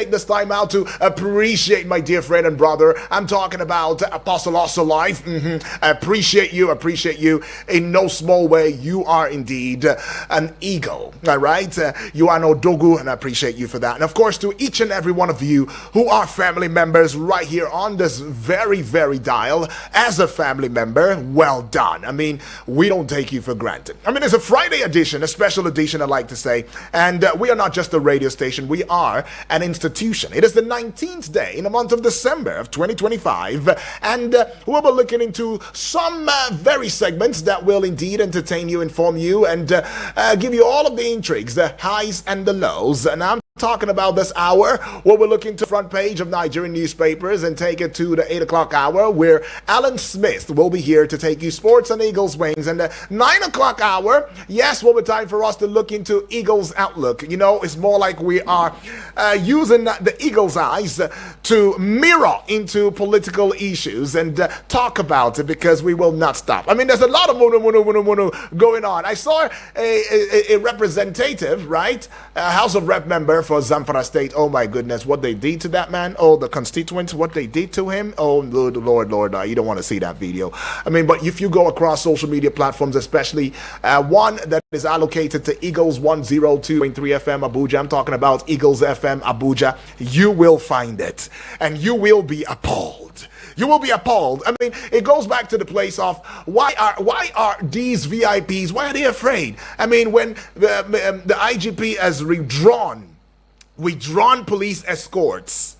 take this time out to appreciate my dear friend and brother. I'm talking about Apostle Also Life. I appreciate you in no small way. You are indeed an eagle, all right? You are no dogu, and I appreciate you for that. And of course, to each and every one of you who are family members right here on this very, very dial, as a family member, well done. I mean, we don't take you for granted. I mean, it's a Friday edition, a special edition, I like to say, and we are not just a radio station, we are an institution. It is the 19th day in the month of December of 2025, and we'll be looking into some very segments that will indeed entertain you, inform you, and give you all of the intrigues, the highs and the lows. And I'm talking about this hour where we're looking to the front page of Nigerian newspapers and take it to the 8 o'clock hour, where Alan Smith will be here to take you sports and Eagles wings. And the 9 o'clock hour, yes, will be time for us to look into Eagles outlook. You know, it's more like we are using the Eagles eyes to mirror into political issues and talk about it, because we will not stop. I mean, there's a lot of going on. I saw a representative, right, a House of Rep member for Zamfara State. Oh my goodness, what they did to that man. Oh, the constituents, what they did to him. Oh, Lord, you don't want to see that video. I mean, but if you go across social media platforms, especially one that is allocated to Eagles 102.3 FM Abuja, I'm talking about Eagles FM Abuja, you will find it, and you will be appalled. You will be appalled. I mean, it goes back to the place of why are these VIPs, why are they afraid? I mean, when the IGP has withdrawn police escorts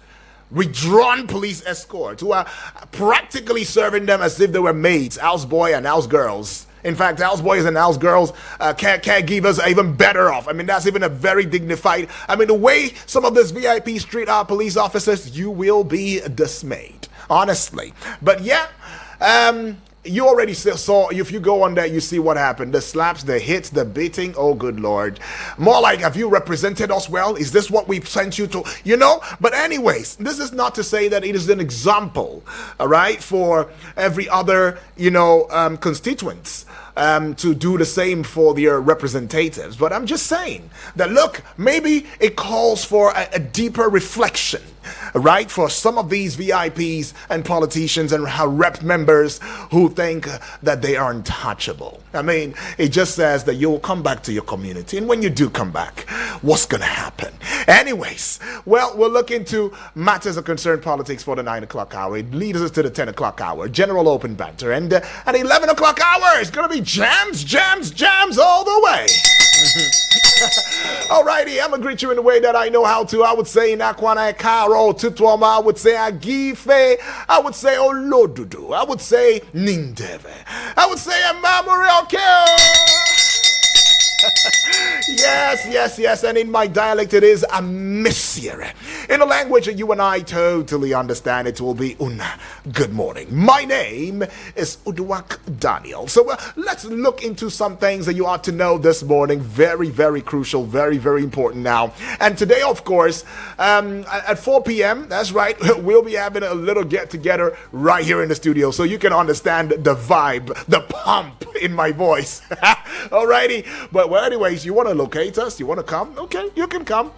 who are practically serving them as if they were maids, houseboy and housegirls. In fact, houseboys and housegirls, caregivers are even better off. I mean, that's even a very dignified. I mean, the way some of these VIP street art police officers, you will be dismayed, honestly. But yeah, you already saw, if you go on there, you see what happened. The slaps, the hits, the beating. Oh, good Lord. More like, have you represented us well? Is this what we've sent you to? You know? But anyways, this is not to say that it is an example, all right, for every other, constituents to do the same for their representatives. But I'm just saying that, look, maybe it calls for a deeper reflection, right, for some of these VIPs and politicians and rep members who think that they are untouchable. I mean, it just says that you'll come back to your community, and when you do come back, what's gonna happen? Anyways, well, we'll look into matters of concern politics for the 9 o'clock hour. It leads us to the 10 o'clock hour, general open banter, and at 11 o'clock hour, it's gonna be jams all the way. Alrighty, I'm gonna greet you in the way that I know how to. I would say Nakwana Karo Tutwama, I would say Agife, I would say Olodudu, I would say Nindeve, I would say Amamuriel Yes, and in my dialect it is a messier. In a language that you and I totally understand, it will be Una. Good morning. My name is Uduak Daniel. So let's look into some things that you ought to know this morning. Very, very crucial, very, very important now. And today, of course, at 4 p.m., that's right, we'll be having a little get-together right here in the studio, so you can understand the vibe, the pump in my voice. Alrighty, but well, anyways, you want to locate us? You want to come? Okay, you can come.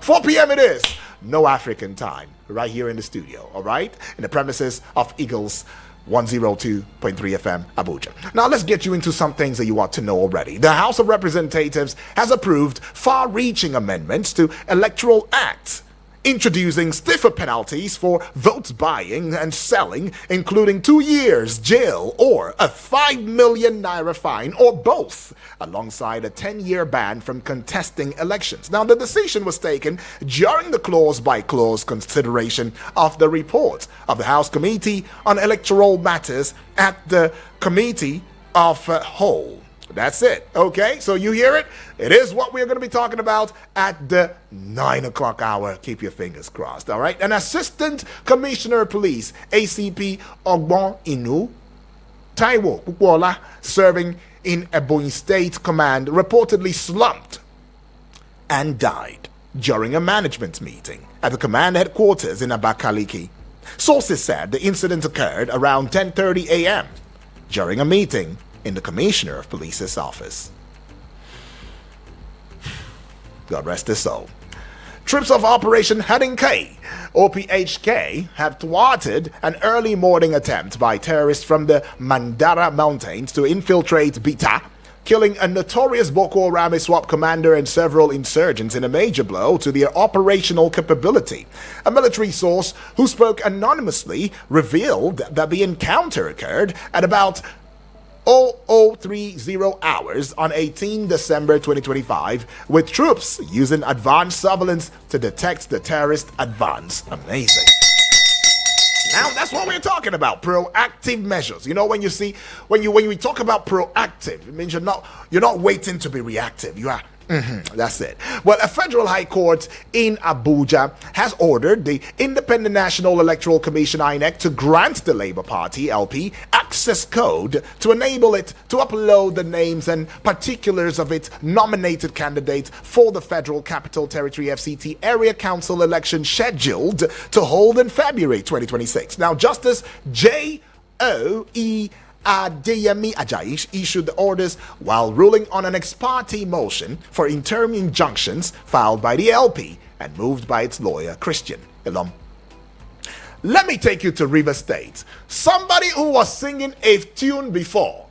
4 p.m. it is. No African time, right here in the studio, all right? In the premises of Eagles 102.3 FM Abuja. Now let's get you into some things that you ought to know already. The House of Representatives has approved far-reaching amendments to Electoral Act, introducing stiffer penalties for votes buying and selling, including 2 years jail or a 5 million naira fine, or both, alongside a 10-year ban from contesting elections. Now, the decision was taken during the clause-by-clause consideration of the report of the House Committee on Electoral Matters at the Committee of Whole. That's it. Okay, so you hear it. It is what we're going to be talking about at the 9 o'clock hour. Keep your fingers crossed, all right? An Assistant Commissioner of Police, ACP Ogbon Inu Taiwo Ukwola, serving in Ebonyi State Command, reportedly slumped and died during a management meeting at the command headquarters in Abakaliki. Sources said the incident occurred around 10:30 a.m. during a meeting in the Commissioner of Police's office. God rest his soul. Troops of Operation Hadinkai, OPHK, have thwarted an early morning attempt by terrorists from the Mandara Mountains to infiltrate Bita, killing a notorious Boko Haram ISWAP commander and several insurgents in a major blow to their operational capability. A military source who spoke anonymously revealed that the encounter occurred at about 0030 hours on 18 December 2025, with troops using advanced surveillance to detect the terrorist advance. Amazing. Now that's what we're talking about. Proactive measures. You know, when we talk about proactive, it means you're not waiting to be reactive. You are. That's it. Well, a federal high court in Abuja has ordered the Independent National Electoral Commission INEC to grant the Labour Party LP access code to enable it to upload the names and particulars of its nominated candidates for the Federal Capital Territory FCT Area Council election scheduled to hold in February 2026. Now, Justice J.O.E. Adeyemi Ajayi issued the orders while ruling on an ex parte motion for interim injunctions filed by the LP and moved by its lawyer, Christian Ilom. Let me take you to River State. Somebody who was singing a tune before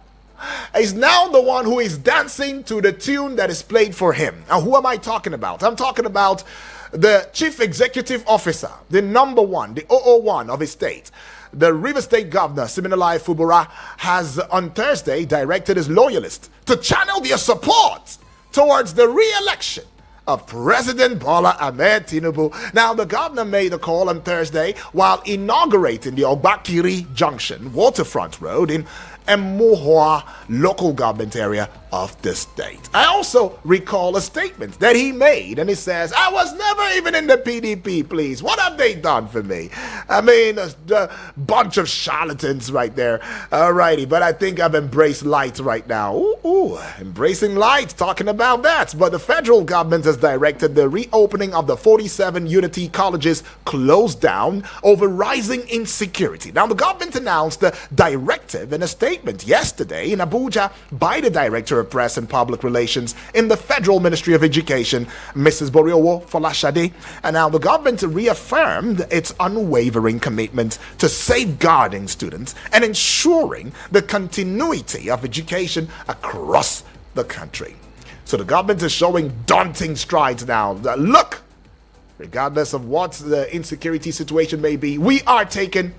is now the one who is dancing to the tune that is played for him. Now, who am I talking about? I'm talking about the Chief Executive Officer, the number one, the 001 of his state. The River State Governor, Siminalayi Fubara, has on Thursday directed his loyalists to channel their support towards the re-election of President Bola Ahmed Tinubu. Now, the governor made the call on Thursday while inaugurating the Ogbakiri Junction waterfront road in Emuhua local government area of the state. I also recall a statement that he made, and he says, I was never even in the PDP, please. What have they done for me? I mean, a bunch of charlatans right there. Alrighty, but I think I've embraced light right now. Ooh, embracing light, talking about that. But the federal government has directed the reopening of the 47 Unity colleges closed down over rising insecurity. Now, the government announced the directive in a statement yesterday in Abuja by the Director of Press and Public Relations in the Federal Ministry of Education, Mrs. Boriowo Folashade. And now the government reaffirmed its unwavering commitment to safeguarding students and ensuring the continuity of education across the country. So the government is showing daunting strides now. Look, regardless of what the insecurity situation may be, we are taking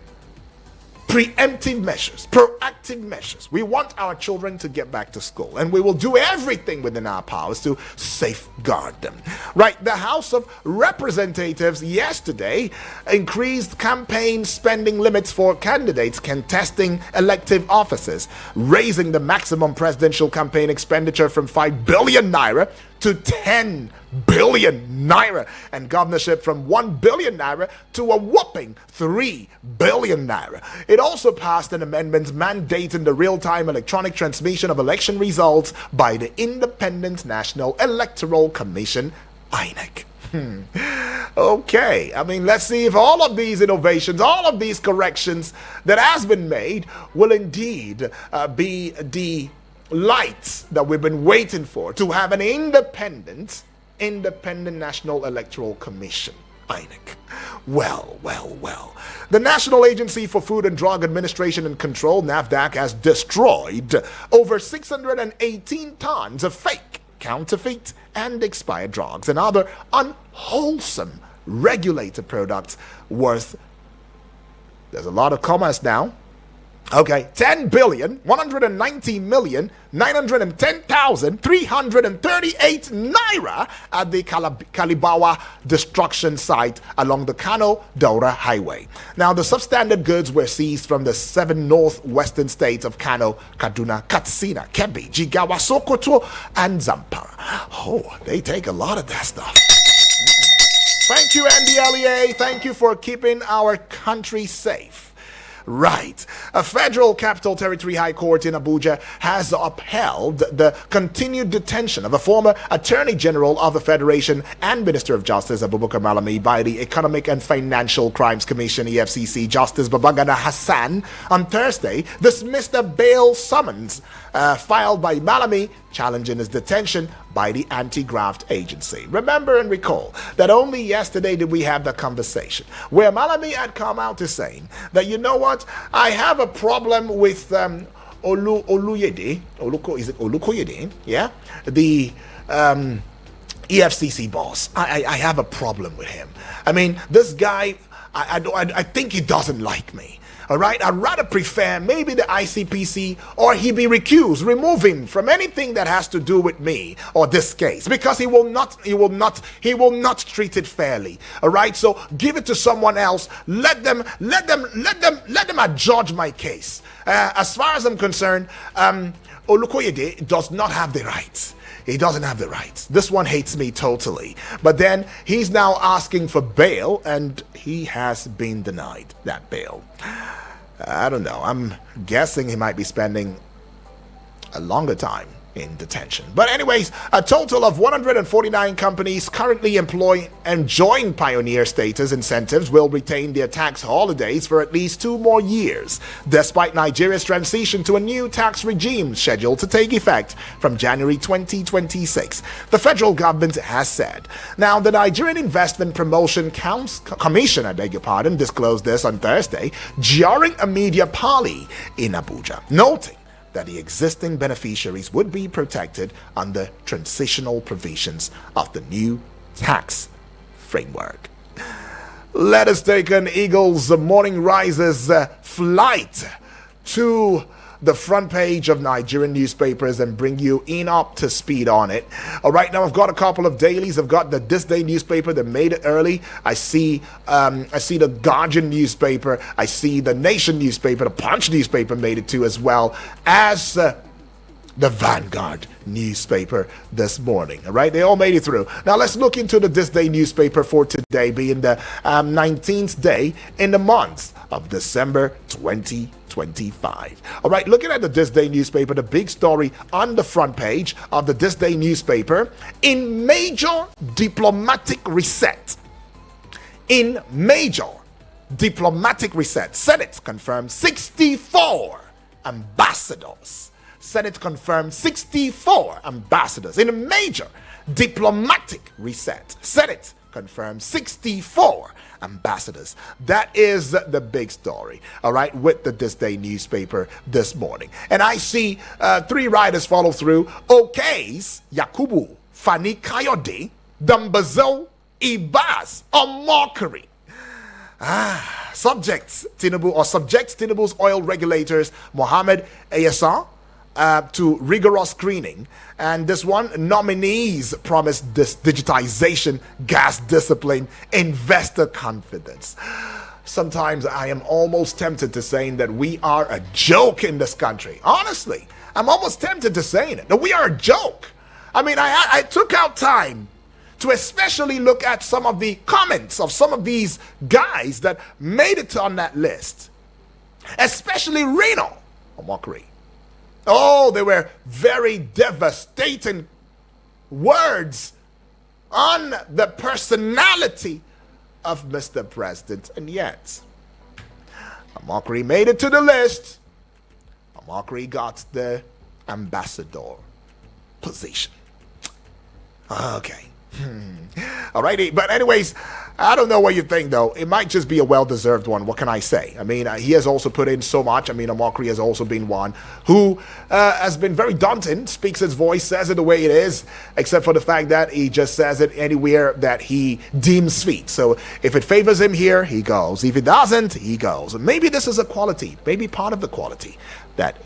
preemptive measures, proactive measures. We want our children to get back to school, and we will do everything within our powers to safeguard them. Right, the House of Representatives yesterday increased campaign spending limits for candidates contesting elective offices, raising the maximum presidential campaign expenditure from 5 billion naira to 10 billion naira, and governorship from 1 billion naira to a whopping 3 billion naira. It also passed an amendment mandating the real-time electronic transmission of election results by the Independent National Electoral Commission, INEC. Okay, I mean, let's see if all of these innovations, all of these corrections that has been made will indeed be the lights that we've been waiting for, to have an independent National Electoral Commission, INEC. Well. The National Agency for Food and Drug Administration and Control, NAFDAC, has destroyed over 618 tons of fake, counterfeit, and expired drugs and other unwholesome regulated products worth, there's a lot of commas now, okay, 10,190,910,338 naira at the Kalibawa destruction site along the Kano Daura Highway. Now, the substandard goods were seized from the 7 northwestern states of Kano, Kaduna, Katsina, Kebbi, Jigawa, Sokoto, and Zamfara. Oh, they take a lot of that stuff. Thank you, NDLEA. Thank you for keeping our country safe. Right. A Federal Capital Territory High Court in Abuja has upheld the continued detention of a former Attorney General of the Federation and Minister of Justice, Abubakar Malami, by the Economic and Financial Crimes Commission, EFCC. Justice Babagana Hassan on Thursday dismissed a bail summons filed by Malami challenging his detention by the Anti-Graft Agency. Remember and recall that only yesterday did we have the conversation where Malami had come out to saying that, you know what, I have a problem with Oluyede, is it Olukoyede? Yeah, the EFCC boss. I have a problem with him. I mean, this guy, I think he doesn't like me. All right, I'd rather prefer maybe the ICPC or he be recused, remove him from anything that has to do with me or this case, because he will not treat it fairly. All right, so give it to someone else. Let them adjudge my case. As far as I'm concerned, Olukoyede does not have the rights. He doesn't have the rights. This one hates me totally. But then he's now asking for bail, and he has been denied that bail. I don't know. I'm guessing he might be spending a longer time in detention. But anyways, a total of 149 companies currently enjoying pioneer status incentives will retain their tax holidays for at least 2 more years, despite Nigeria's transition to a new tax regime scheduled to take effect from January 2026. The federal government has said. Now, the Nigerian Investment Promotion Commission, disclosed this on Thursday during a media parley in Abuja, noting that the existing beneficiaries would be protected under transitional provisions of the new tax framework. Let us take an Eagles Morning Rises flight to the front page of Nigerian newspapers and bring you up to speed on it. All right, now I've got a couple of dailies. I've got the This Day newspaper that made it early. I see the Guardian newspaper. I see the Nation newspaper. The Punch newspaper made it too, as well as the Vanguard newspaper this morning. All right, they all made it through. Now let's look into the This Day newspaper for today, being the 19th day in the month of December 2025. All right, looking at the This Day newspaper, the big story on the front page of the This Day newspaper: in major diplomatic reset. In major diplomatic reset, Senate confirmed 64 ambassadors. Senate confirmed 64 ambassadors. In a major diplomatic reset, Senate confirmed 64 ambassadors. That is the big story, all right, with the This Day newspaper this morning. And I see 3 writers follow through. Okay's Yakubu Fani Kayode Dambazo Ibas, a mockery. Subjects Tinubu's oil regulators Mohammed Ayasa to rigorous screening. And this one, nominees promise this digitization, gas discipline, investor confidence. Sometimes I am almost tempted to saying that we are a joke in this country. Honestly, I'm almost tempted to saying it. That we are a joke. I mean, I took out time to especially look at some of the comments of some of these guys that made it on that list. Especially Reno Omokri. Oh, they were very devastating words on the personality of Mr. President. And yet, Omokri made it to the list. Omokri got the ambassador position. Okay. Alrighty, but anyways, I don't know what you think though. It might just be a well-deserved one. What can I say? I mean, he has also put in so much. I mean, Omokri has also been one who has been very daunting, speaks his voice, says it the way it is, except for the fact that he just says it anywhere that he deems fit. So if it favors him here, he goes. If it doesn't, he goes. Maybe this is a quality, maybe part of the quality that,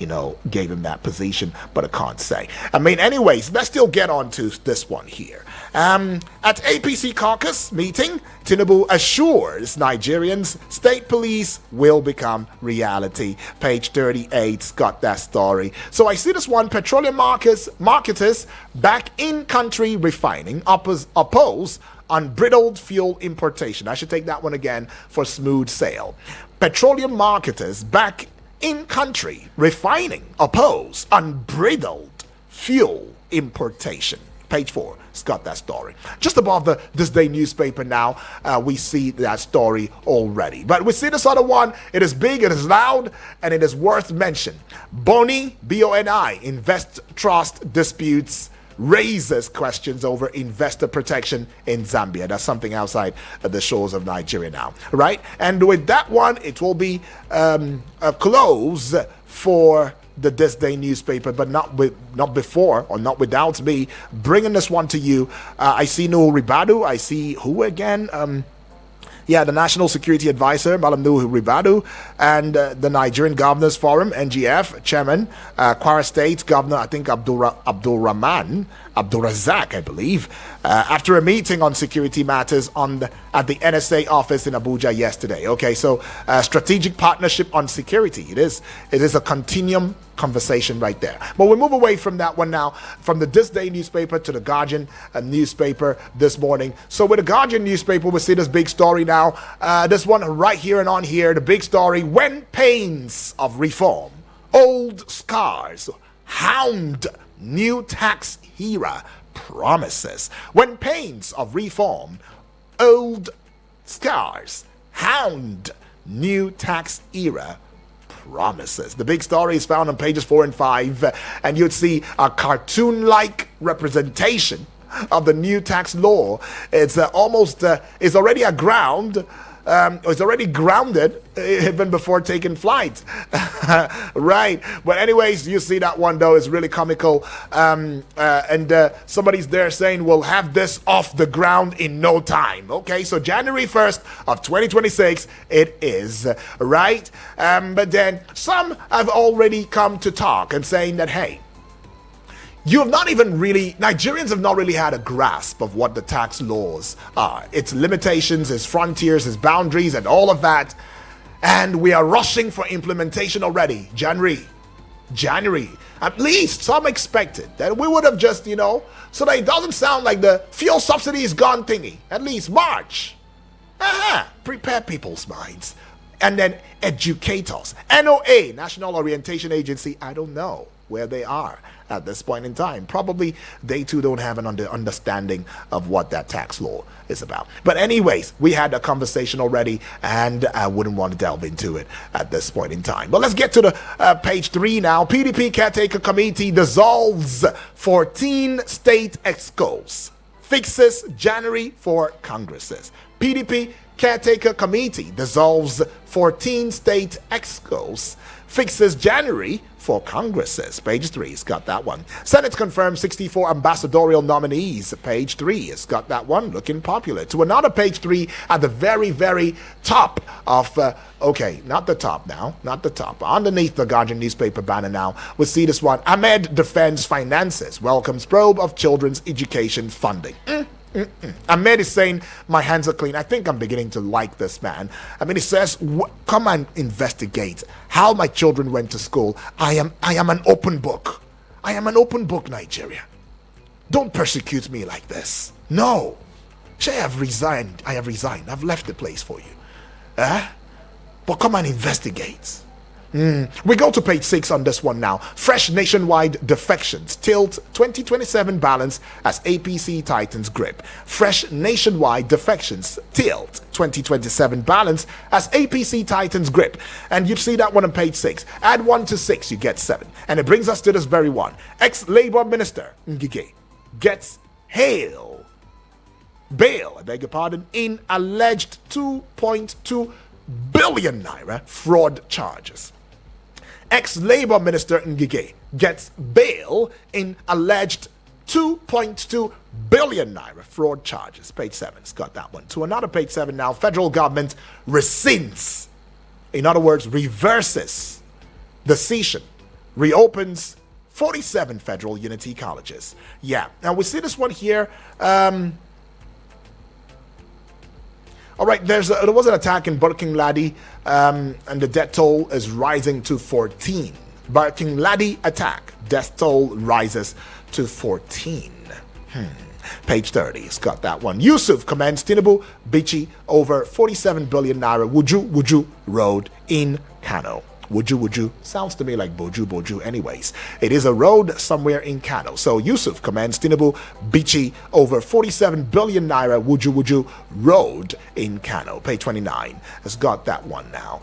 gave him that position, but I can't say. I mean, anyways, let's still get on to this one here. At APC caucus meeting, Tinubu assures Nigerians state police will become reality. Page 38's got that story. So I see this one: petroleum marketers back in country refining oppose unbridled fuel importation. I should take that one again for smooth sail. Petroleum marketers back in country refining oppose unbridled fuel importation. Page 4, it's got that story. Just above the This Day newspaper now, we see that story already. But we see this other one. It is big, it is loud, and it is worth mention. Boni, B-O-N-I, Invest Trust disputes raises questions over investor protection in Zambia. That's something outside of the shores of Nigeria now, right? And with that one, it will be a close for the This Day newspaper, but not before or not without me bringing this one to you. I see Nuhu Ribadu. I see who again? The National Security Advisor, Malam Nuhu Ribadu, and the Nigerian Governors Forum, NGF, Chairman, Kwara State Governor, I think Abdul Razak, I believe, after a meeting on security matters at the NSA office in Abuja yesterday. Okay, so strategic partnership on security. It is a continuum conversation right there. But we move away from that one now, from the This Day newspaper to the Guardian newspaper this morning. So with the Guardian newspaper, we see this big story now. This one right here and on here, the big story: when pains of reform, old scars hound new tax era promises. When pains of reform, old scars hound new tax era promises. The big story is found on pages 4 and 5, and you'd see a cartoon-like representation of the new tax law. It's it's already aground. It's already grounded even before taking flight. Right. But anyways, you see that one though is really comical. And somebody's there saying we'll have this off the ground in no time. Okay, so January 1st of 2026 it is, right? But then some have already come to talk and saying that, hey, Nigerians have not really had a grasp of what the tax laws are, its limitations, its frontiers, its boundaries, and all of that. And we are rushing for implementation already. January. At least some expected that we would have just, so that it doesn't sound like the fuel subsidy is gone thingy. At least March. Prepare people's minds. And then educate us. NOA, National Orientation Agency, I don't know where they are at this point in time. Probably they too don't have an understanding of what that tax law is about. But anyways, we had a conversation already, and I wouldn't want to delve into it at this point in time. But let's get to the page 3 now. PDP Caretaker Committee dissolves 14 state excos, fixes January for Congresses. PDP Caretaker Committee dissolves 14 state excos, fixes January for Congresses. Page 3 has got that one. Senate confirms 64 ambassadorial nominees. Page 3 has got that one, looking popular. To another page 3 at the very, very top of, not the top now, not the top. Underneath the Guardian newspaper banner now, we'll see this one. Ahmed defends finances, welcomes probe of children's education funding. Ahmed is saying, my hands are clean. I think I'm beginning to like this man. I mean, he says, come and investigate how my children went to school. I am an open book. I am an open book, Nigeria. Don't persecute me like this. No. Say I have resigned. I've left the place for you. But come and investigate. We go to page 6 on this one now. Fresh nationwide defections tilt 2027 balance as APC tightens grip. Fresh nationwide defections tilt 2027 balance as APC tightens grip. And you see that one on page 6. Add 1 to 6, you get 7. And it brings us to this very one. Ex-Labor Minister Ngige gets bail, in alleged 2.2 billion naira fraud charges. Ex-Labor Minister Ngige gets bail in alleged 2.2 billion naira fraud charges. Page 7's got that one. To another page 7 now. Federal government rescinds, in other words, reverses decision, reopens 47 federal unity colleges. Yeah, now we see this one here. All right, there was an attack in Barking Ladi, and the death toll is rising to 14. Barking Ladi attack, death toll rises to 14. Page 30 has got that one. Yusuf commends Tinubu Bichi over 47 billion naira Wuju Road in Kano. Would you? Sounds to me like Boju. Anyways, it is a road somewhere in Kano. So Yusuf commends Tinubu Bichi over 47 billion naira Woju road in Kano. Page 29 has got that one now.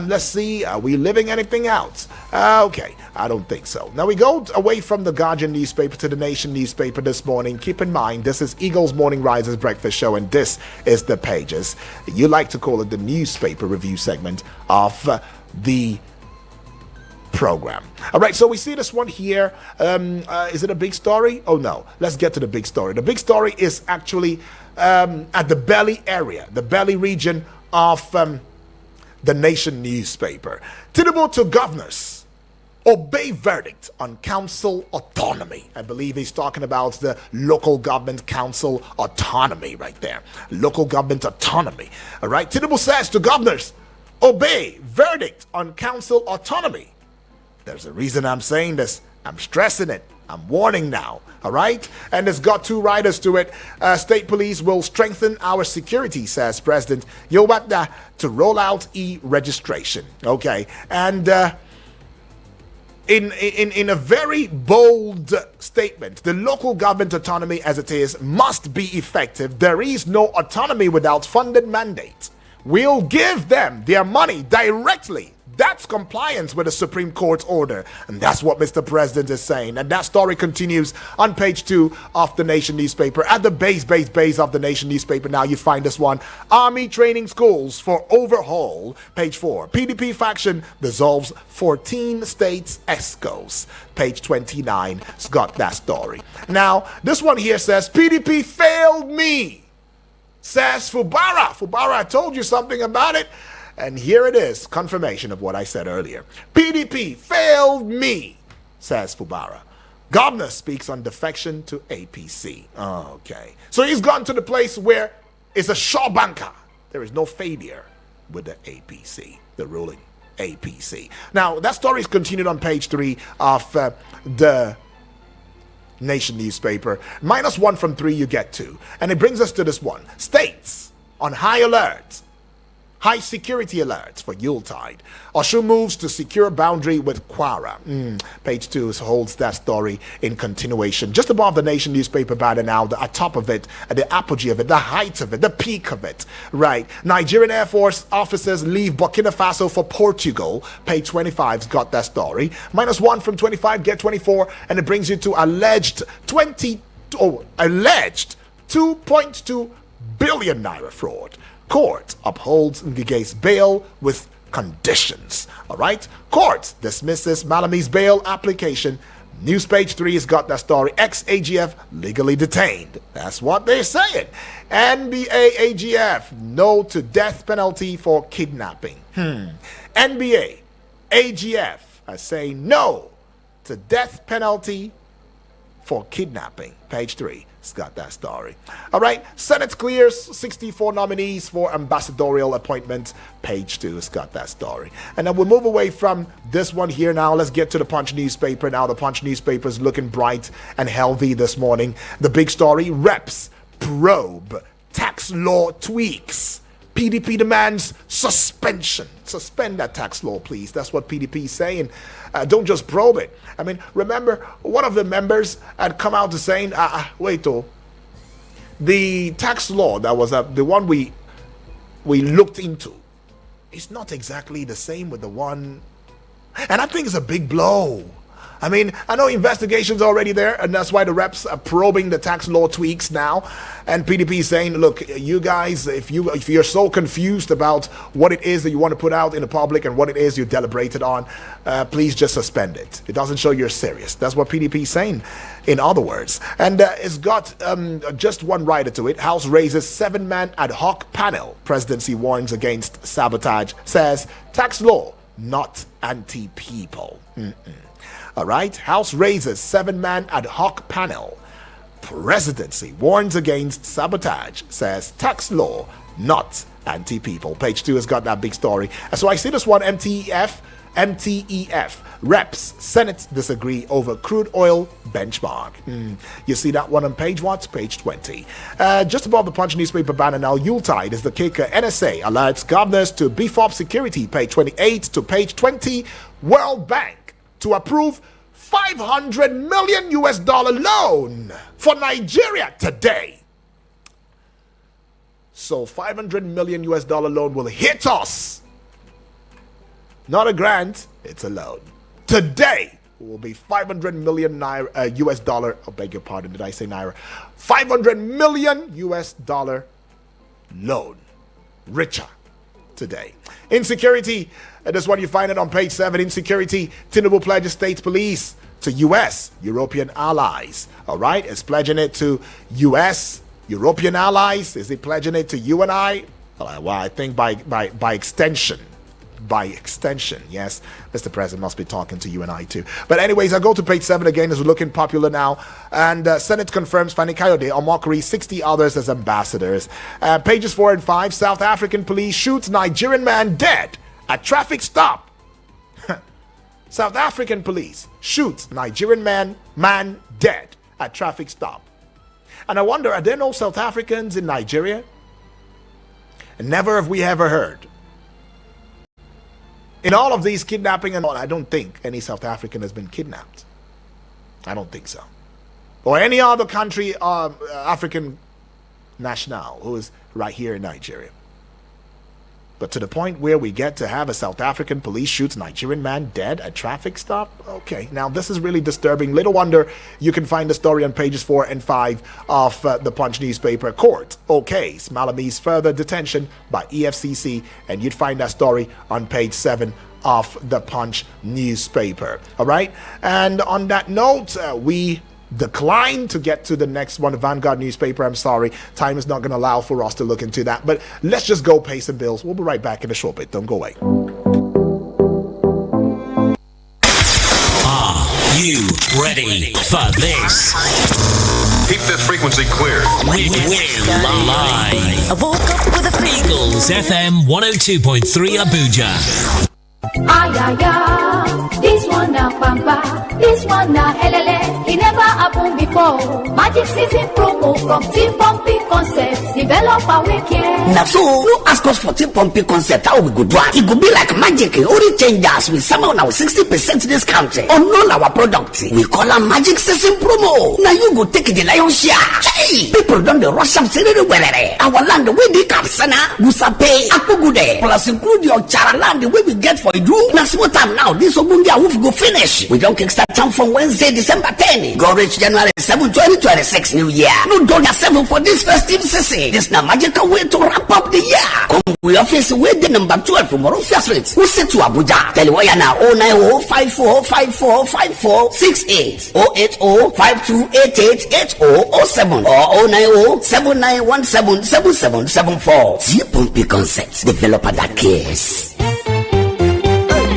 Let's see. Are we leaving anything out? Okay, I don't think so. Now we go away from the Guardian newspaper to the Nation newspaper this morning. Keep in mind, this is Eagles Morning Risers Breakfast Show, and this is the pages. You like to call it the newspaper review segment of the program. All right, so we see this one here. Is it a big story? Oh no, let's get to the big story. The big story is actually at the Belly area, the Belly region of the Nation newspaper. Tinubu to governors obey verdict on council autonomy. I believe he's talking about the local government council autonomy right there. Local government autonomy. All right, Tinubu says to governors, obey verdict on council autonomy. There's a reason I'm saying this. I'm stressing it. I'm warning now. All right? And it's got two riders to it. State police will strengthen our security, says President Yowatda, to roll out e-registration. Okay. And in a very bold statement, the local government autonomy as it is must be effective. There is no autonomy without funded mandate. We'll give them their money directly. That's compliance with the Supreme Court's order. And that's what Mr. President is saying. And that story continues on page 2 of the Nation newspaper. At the base of the Nation newspaper, now you find this one. Army training schools for overhaul. Page 4. PDP faction dissolves 14 states ESCOs. Page 29. It's got that story. Now, this one here says, PDP failed me, says Fubara. Fubara, I told you something about it. And here it is, confirmation of what I said earlier. PDP failed me, says Fubara. Governor speaks on defection to APC. Okay. So he's gone to the place where it's a sure banker. There is no failure with the APC, the ruling APC. Now, that story is continued on page 3 of the Nation newspaper. -1 from 3, you get 2. And it brings us to this one. States on high alert. High security alerts for Yuletide. Oshu moves to secure boundary with Kwara. Page 2 holds that story in continuation. Just above the Nation newspaper banner now, at top of it, at the apogee of it, the height of it, the peak of it. Right. Nigerian Air Force officers leave Burkina Faso for Portugal. Page 25's got that story. -1 from 25, get 24, and it brings you to alleged 2.2 billion naira fraud. Court upholds Ngige's bail with conditions. All right? Court dismisses Malami's bail application. News page 3 has got that story. Ex-AGF legally detained. That's what they're saying. NBA AGF, no to death penalty for kidnapping. NBA AGF are saying no to death penalty for kidnapping. Page 3. It's got that story. All right. Senate clears 64 nominees for ambassadorial appointment. Page 2 has got that story. And then we'll move away from this one here now. Let's get to the Punch newspaper. Now the Punch newspaper is looking bright and healthy this morning. The big story, reps probe tax law tweaks. PDP demands suspension. Suspend that tax law, please. That's what PDP is saying. Don't just probe it. I mean, remember, one of the members had come out to saying, the tax law that was the one we looked into is not exactly the same with the one. And I think it's a big blow. I mean, I know investigations are already there, and that's why the reps are probing the tax law tweaks now. And PDP is saying, look, you guys, if you're so confused about what it is that you want to put out in the public and what it is you deliberated on, please just suspend it. It doesn't show you're serious. That's what PDP is saying, in other words. And it's got just one rider to it. House raises 7-man ad hoc panel. Presidency warns against sabotage. Says tax law, not anti-people. All right. House raises 7-man ad hoc panel. Presidency warns against sabotage. Says tax law, not anti-people. Page 2 has got that big story. So I see this one, MTF MTEF. Reps, Senate disagree over crude oil benchmark. You see that one on page what? Page 20. Just above the Punch newspaper banner now, Yuletide is the kicker. NSA alerts governors to beef up security. Page 28 to page 20. World Bank to approve $500 million loan for Nigeria today. So $500 million loan will hit us. Not a grant, it's a loan. Today will be 500 million naira, US dollar. I beg your pardon, did I say naira? 500 million US dollar loan. Richer today. Insecurity, that's what you find it on page 7. Insecurity, Tinubu pledges state police to US, European allies. All right, it's pledging it to US, European allies. Is he pledging it to you and I? Well, I think by extension. By extension, yes, Mr. President must be talking to you and I too. But anyways, I go to page 7 again. It's looking popular now. And Senate confirms Fani Kayode, Omokri, 60 others as ambassadors. Pages 4 and 5, South African police shoots Nigerian man dead at traffic stop. South African police shoots Nigerian man dead at traffic stop. And I wonder, are there no South Africans in Nigeria? And never have we ever heard. In all of these kidnapping and all, I don't think any South African has been kidnapped. I don't think so. Or any other country, African national who is right here in Nigeria. But to the point where we get to have a South African police shoots Nigerian man dead at traffic stop? Okay, now this is really disturbing. Little wonder you can find the story on pages 4 and 5 of the Punch newspaper. Court okays Malami's further detention by EFCC, and you'd find that story on page 7 of the Punch newspaper. All right, and on that note, we decline to get to the next one, the Vanguard newspaper. I'm sorry, time is not going to allow for us to look into that, but let's just go pay some bills. We'll be right back in a short bit. Don't go away. Are you ready for this? Keep this frequency clear. We're live. I woke up with a feeling. Eagles FM 102.3 Abuja. Ay, ay, ay, this one na pampa, this one na helele, it never happened before. Magic season promo from Team Pumpy Concepts, develop our weekend. Now so, no ask us for Team Pumpy Concept, how we go do it. It go be like magic, only change us with some of our 60% discount on all our products. We call them Magic Season promo. Now you go take the lion's share. Hey, people don't the rush up, say where our land, the way they Kapsana, Gusape, Akugude, plus include your Charaland, the way we get for you. Now small time now, this Obundia wolf go finish. We don't kickstart time from Wednesday, December 10. Go reach January 7, 2026 New Year. No $7 for this festive season. This na magical way to wrap up the year. Come we office with the number 12 from Morofia Street. Who set to Abuja? Tell you why now 090-5454-5468 080-5288-8007 or 090-7917-7774. T-Pumpy Concepts, developer that cares.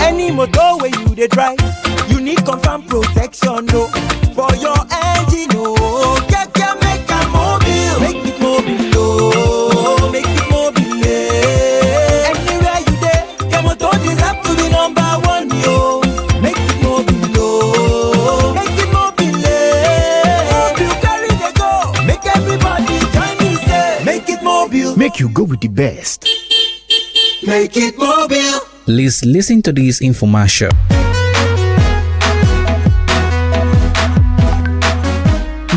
Any motor where you dey drive, you need confirm protection, no. For your engine, no. Make it mobile, no. Make it mobile, yeah. Anywhere you dey, your motor deserve to be number 1, yo. Make it mobile, no. Make it mobile, yeah. You carry the go, make everybody join me, say. Make it mobile. Make you go with the best. Make it mobile. Please listen to this infomercial.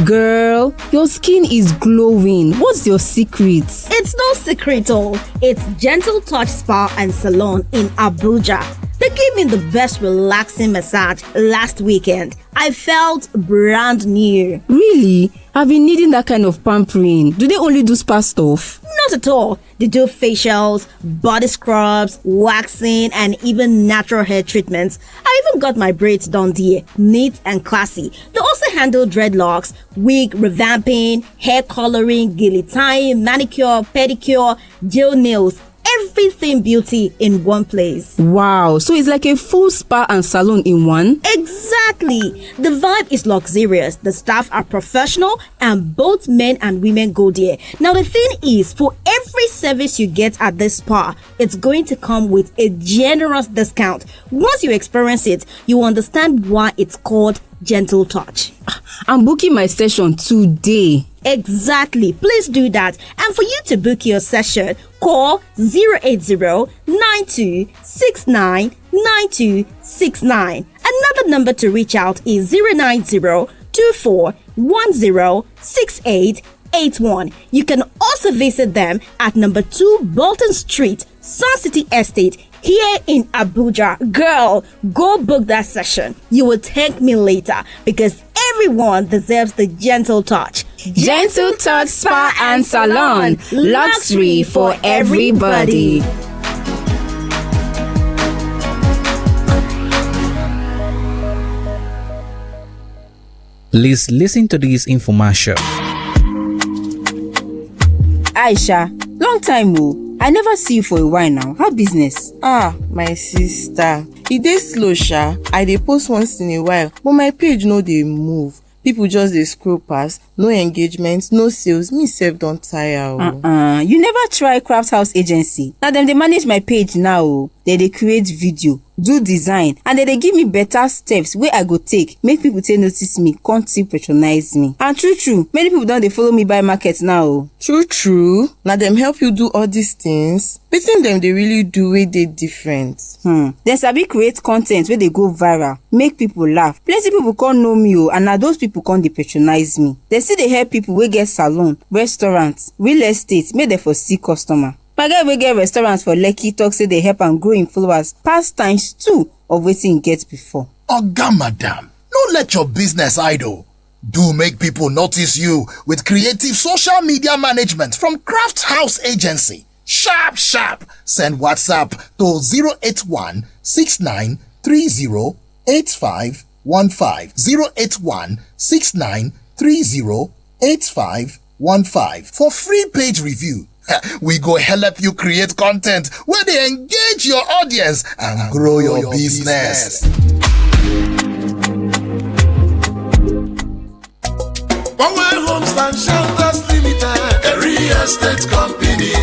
Girl, your skin is glowing. What's your secret? It's no secret, oh. It's Gentle Touch Spa and Salon in Abuja. They gave me the best relaxing massage last weekend. I felt brand new. Really? I've been needing that kind of pampering. Do they only do spa stuff? Not at all. They do facials, body scrubs, waxing, and even natural hair treatments. I even got my braids done there, neat and classy. They also handle dreadlocks, wig revamping, hair coloring, gilly tying, manicure, pedicure, gel nails, everything beauty in one place. Wow, so it's like a full spa and salon in one? Exactly. The vibe is luxurious, the staff are professional, and both men and women go there. Now the thing is, for every service you get at this spa, it's going to come with a generous discount. Once you experience it, you understand why it's called Gentle Touch. I'm booking my session today. Exactly. Please do that. And for you to book your session, call 080-9269-9269. Another number to reach out is 090-2410-6881. You can also visit them at number 2 Bolton Street, Sun City Estate, here in Abuja. Girl, go book that session. You will thank me later because everyone deserves the Gentle Touch. Gentle Touch Spa and Salon. Luxury for everybody. Please listen to this infomercial. Aisha, long time oh. I never see you for a while now. How business? My sister, e dey slow sha. I dey post once in a while, but my page no dey move. People just dey scroll pass, no engagement, no sales. Me sef don tire o. You never try Craft House Agency? Na dem dey manage my page now o. Dem dey create video, do design, and dem dey give me better steps wey I go take make people take notice me, come still patronize me. And true, many people don dey follow me buy market now o. True, na dem help you do all these things? Wetin dem dey really do wey dey different? Dem sabi create con ten t wey dey go viral, make people laugh. Plenty people come know me o, and na those people come dey patronize me. Dem still dey help people wey get salon, restaurant, real estate, make dem for see customer. My guy wey get restaurant for Lekki talk say dey help am grow im followers pass times 2 of wetin im get before. Oga madam, no let your business idle. Do make people notice you with creative social media management from Craft House Agency. Sharp. Send WhatsApp to 081 6930 8515. 081 6930 8515 for free page review. We go help you create content where they engage your audience and grow your business. Powell Homes and Shelters Limited, a real estate company.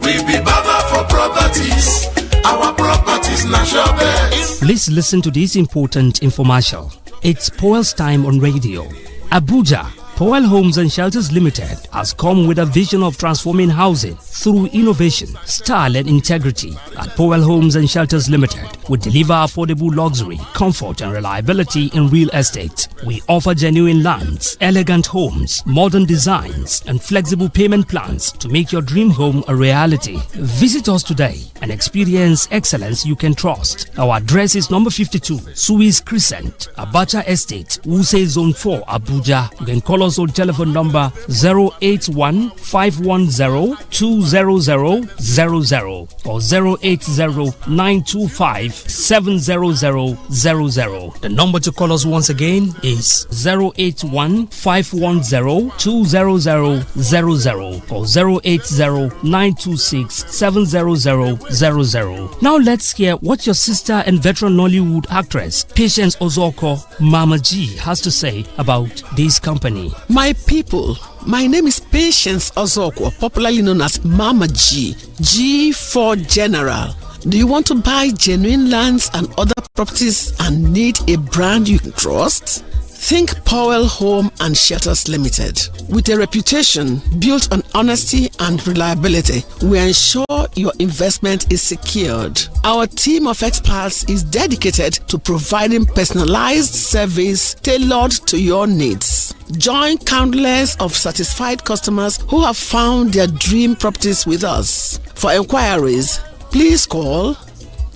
We be Baba for properties. Our properties natural best. Please listen to this important infomercial. It's Powell's time on radio. Abuja. Powell Homes and Shelters Limited has come with a vision of transforming housing through innovation, style and integrity. At Powell Homes and Shelters Limited, we deliver affordable luxury, comfort and reliability in real estate. We offer genuine lands, elegant homes, modern designs and flexible payment plans to make your dream home a reality. Visit us today and experience excellence you can trust. Our address is number 52, Suez Crescent, Abacha Estate, Wuse Zone 4, Abuja. You can call us on telephone number 081-510-20000 or 080-925-70000. The number to call us once again is 081-510-20000 or 080-926-70000. Now let's hear what your sister and veteran Nollywood actress Patience Ozoko, Mama G, has to say about this company. My people, my name is Patience Ozoko, popularly known as Mama G. G for General. Do you want to buy genuine lands and other properties and need a brand you can trust? Think Powell Home and Shelters Limited. With a reputation built on honesty and reliability, we ensure your investment is secured. Our team of experts is dedicated to providing personalized service tailored to your needs. Join countless of satisfied customers who have found their dream properties with us. For inquiries, please call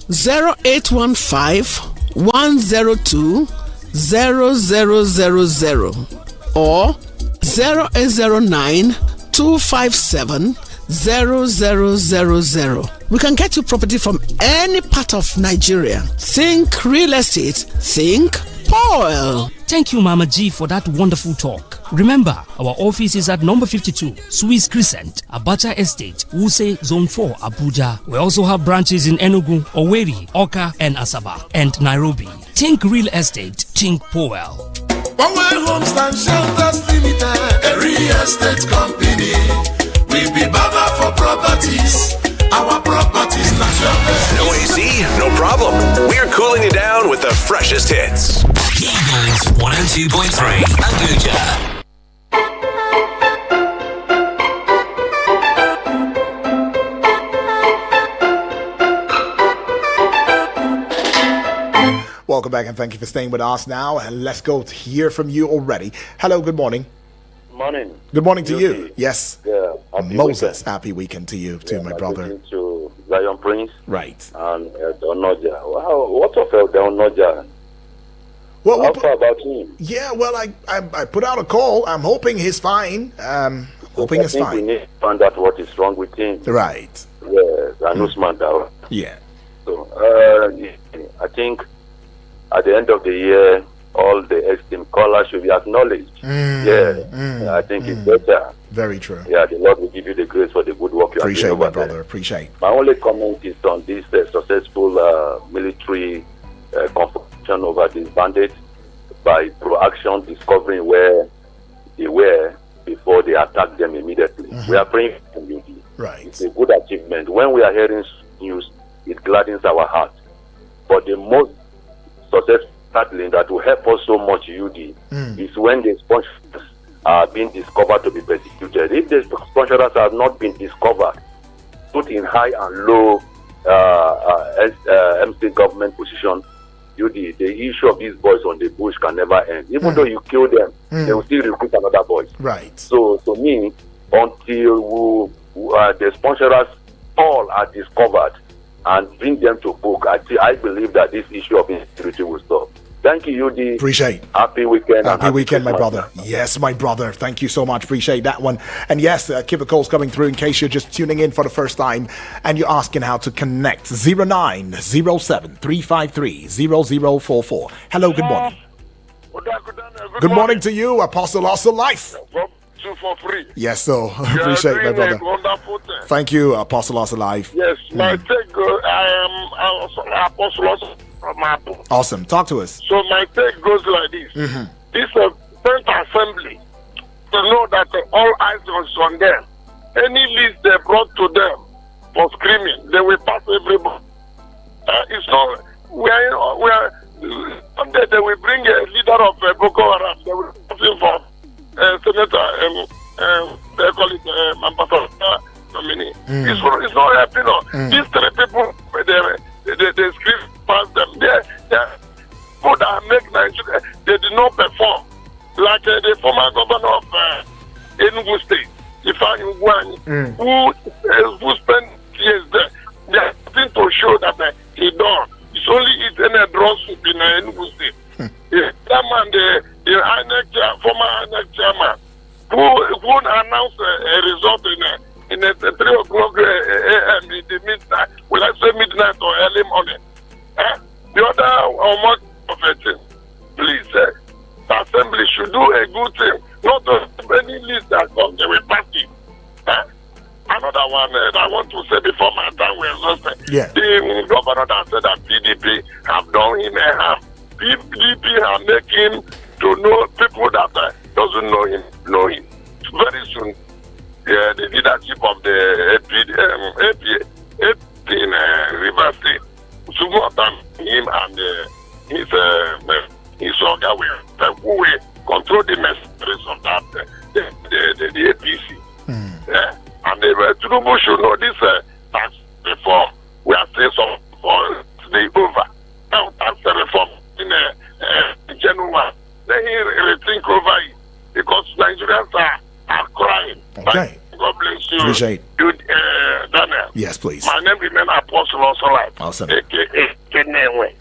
0815 102 0000 or 0809 257 0000. We can get you property from any part of Nigeria. Think real estate, think Powell. Thank you, Mama G, for that wonderful talk. Remember, our office is at number 52, Swiss Crescent, Abacha Estate, Wuse, Zone 4, Abuja. We also have branches in Enugu, Owerri, Oka, and Asaba, and Nairobi. Think real estate, think Powell. Powell Homes and Shelters Limited, a real estate company. We be Baba for properties. Our properties national. No AC? No problem. We're cooling it down with the freshest hits. Eagles 102.3 Abuja. Welcome back and thank you for staying with us now. And let's go to hear from you already. Hello, good morning. Morning. Good morning to you. Yes. Yeah. Moses, happy weekend to you too, my brother. To Zion Prince. Right. And Onoja. Wow, what of Onoja? Well, how far about him? Yeah, well, I put out a call. I'm hoping he's fine. Hoping he's fine. We need to find out what is wrong with him. Right. Yes, Anusman Dawa. Yeah. So, I think at the end of the year, all the esteemed callers should be acknowledged. I think it's better. Very true. Yeah, the Lord will give you the grace for the good work you are doing. Appreciate, my over there. brother. Appreciate. My only comment is on this successful military confrontation over these bandits by proaction discovering where they were before they attacked them immediately. We are praying for you. Right. It's a good achievement. When we are hearing news, it gladdens our heart. But the most successful battling that will help us so much, UD, is when the sponsors are being discovered to be persecuted. If the sponsors have not been discovered, put in high and low MC government position, UD, the issue of these boys on the bush can never end. Even though you kill them, they will still recruit another boy. Right. So, to me, until the sponsors all are discovered and bring them to book, I believe that this issue of insecurity will stop. Thank you, UD. Appreciate. Happy weekend. Happy weekend, my brother. Yes, my brother. Thank you so much. Appreciate that one. And yes, keep the calls coming through in case you're just tuning in for the first time and you're asking how to connect. 0907-353-0044. Hello, good morning. Good morning to you, Apostle Awesome Life. 243. Yes, so appreciate it, my brother. Thank you, Apostle Awesome Life. Yes, my take, I am Apostle Awesome. Awesome. Talk to us. So my take goes like this. This Pent Assembly, to know that all eyes are on them. Any list they brought to them for screaming, they will pass everybody. It's not, we are one day they will bring a leader of Boko Haram, they will pass him for Senator, they call it Ambassador nominee. It's not helping. These three people, they scream past them. They people that make Nigeria, they did not perform. Like the former governor of Enugu State, Ifeanyi Ugwuanyi, who spent years there. They are nothing to show that he done. It's only eating a draw soup in Enugu State. That man, the former INEC chairman, who announced a result in 3 o'clock a.m. in the midnight, will I say midnight or early morning? The other of a thing, please, the assembly should do a good thing, not any list that comes, they will pass it. Another one that I want to say before my time was exhausted. The governor that said that PDP have done him a harm. PDP have made him to know people that doesn't know him. Very soon, the leadership of the AP in Rivers State, him and his organ who will control the messages of that the APC. And the Tinubu should know this tax reform. We are saying some for the over. Now tax reform in January. Then he rethink over it because Nigerians are crying. Okay. God bless you. Appreciate. Daniel. Yes, please. My name remains Apostle Also Life. Awesome. AKA Kenewe.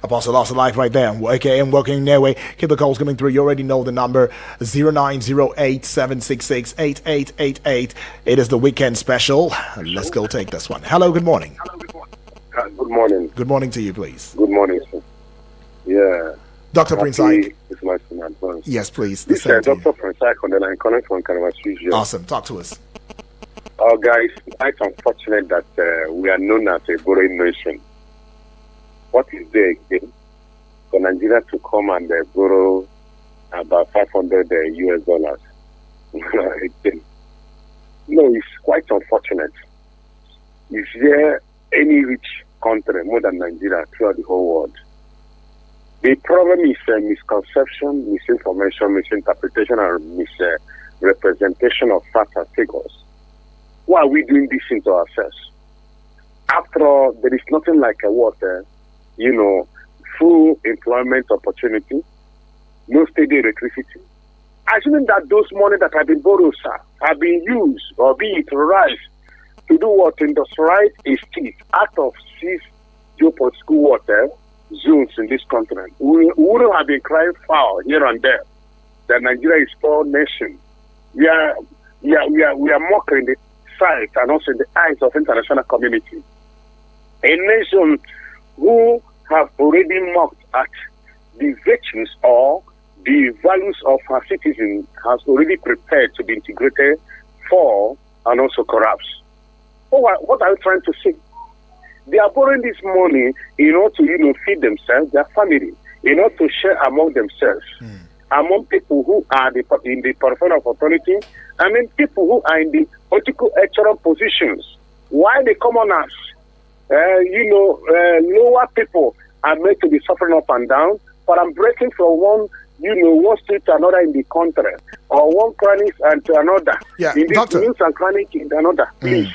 Apostle Awesome Life right there. Okay, and working their way. Keep the calls coming through. You already know the number 0908-766-8888. It is the weekend special. Let's go take this one. Hello, good morning. Good morning. Good morning to you, please. Good morning, sir. Yeah. Dr. Prince Ike. It's much in advance. Yes, please. This is Dr. Prince on the line, calling from Kanawasuji. Awesome. Talk to us. Oh, guys, it's unfortunate that we are known as a borrowing nation. What is there again for Nigeria to come and borrow about $500 US dollars? No, it's quite unfortunate. Is there any rich country more than Nigeria throughout the whole world? The problem is misconception, misinformation, misinterpretation, and misrepresentation of facts and figures. Why are we doing this into ourselves? After all, there is nothing like a full employment opportunity, no steady electricity. Assuming that those money that have been borrowed, sir, have been used or be utilized to do what? Industrialize a state out of 6 geopolitical water zones in this continent. We wouldn't have been crying foul here and there that Nigeria is a poor nation. We are mocking in the sight and also in the eyes of international community. A nation who have already mocked at the virtues or the values of our citizens has already prepared to be integrated for and also corrupts. What are you trying to say? They are borrowing this money in order to feed themselves, their family, in order to share among themselves, among people who are in the periphery of authority, people who are in the political electoral positions. Why the commoners, lower people are made to be suffering up and down, but I'm breaking from one street to another in the country, or one chronic and to another. Yeah, in this doctor. news and chronic in another. Please,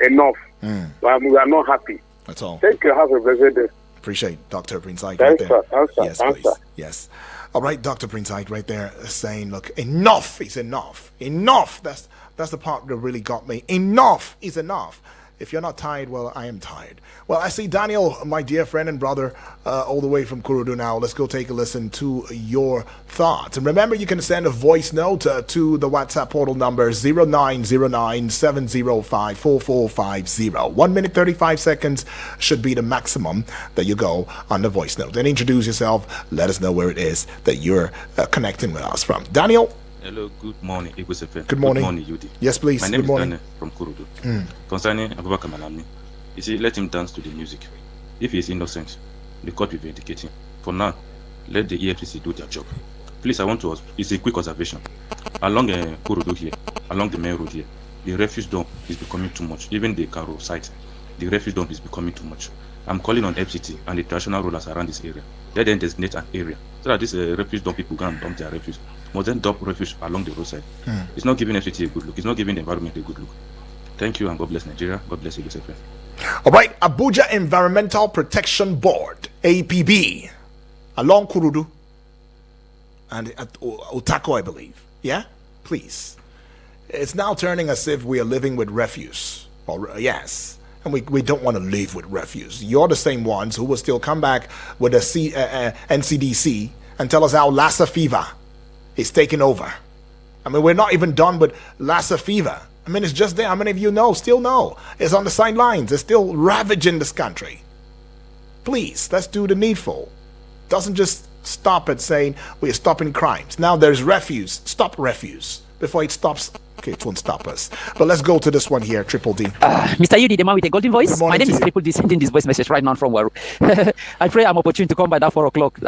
enough. We are not happy. That's all. Thank you. Have a blessed day. Appreciate Dr. Prince Ike Thanks, right there. sir. Yes, please. Yes. All right, Dr. Prince Ike right there saying, look, enough is enough. Enough. That's the part that really got me. Enough is enough. If you're not tired, well, I am tired. Well, I see Daniel, my dear friend and brother, all the way from Kurudu now. Let's go take a listen to your thoughts. And remember, you can send a voice note to the WhatsApp portal number 0909-705-4450. 1 minute, 35 seconds should be the maximum that you go on the voice note. Then introduce yourself. Let us know where it is that you're connecting with us from. Daniel? Hello, good morning, Eagles FM. Good morning. Good morning, Yudi. Yes, please. My name Good morning. is Daniel from Kurudu. Concerning Abubakar Malami, you see, let him dance to the music. If he is innocent, the court will vindicate him. For now, let the EFCC do their job. Please, I want to, it's a quick observation. Along Kurudu here, along the main road here, the refuse dump is becoming too much. Even the Karo site, the refuse dump is becoming too much. I'm calling on FCT and the traditional rulers around this area. Let them designate an area so that this refuse dump people can dump their refuse. More than dump refuse along the roadside. It's not giving FCT a good look. It's not giving the environment a good look. Thank you and God bless Nigeria. God bless Eagles FM. All right, Abuja Environmental Protection Board, APB, along Kurudu and at Otako, I believe. Yeah? Please. It's now turning as if we are living with refuse. Yes. And we don't want to live with refuse. You're the same ones who will still come back with a NCDC and tell us how Lassa fever is taking over. I mean, we're not even done with Lassa fever. I mean, it's just there. How many of you still know? It's on the sidelines. It's still ravaging this country. Please, let's do the needful. Doesn't just stop at saying we're stopping crimes. Now there's refuse. Stop refuse before it stops. Okay, it won't stop us. But let's go to this one here, Triple D. Mr. Yudi, the man with a golden voice. My name is Triple D, sending this voice message right now from Waru. I pray I'm opportune to come by that 4 o'clock.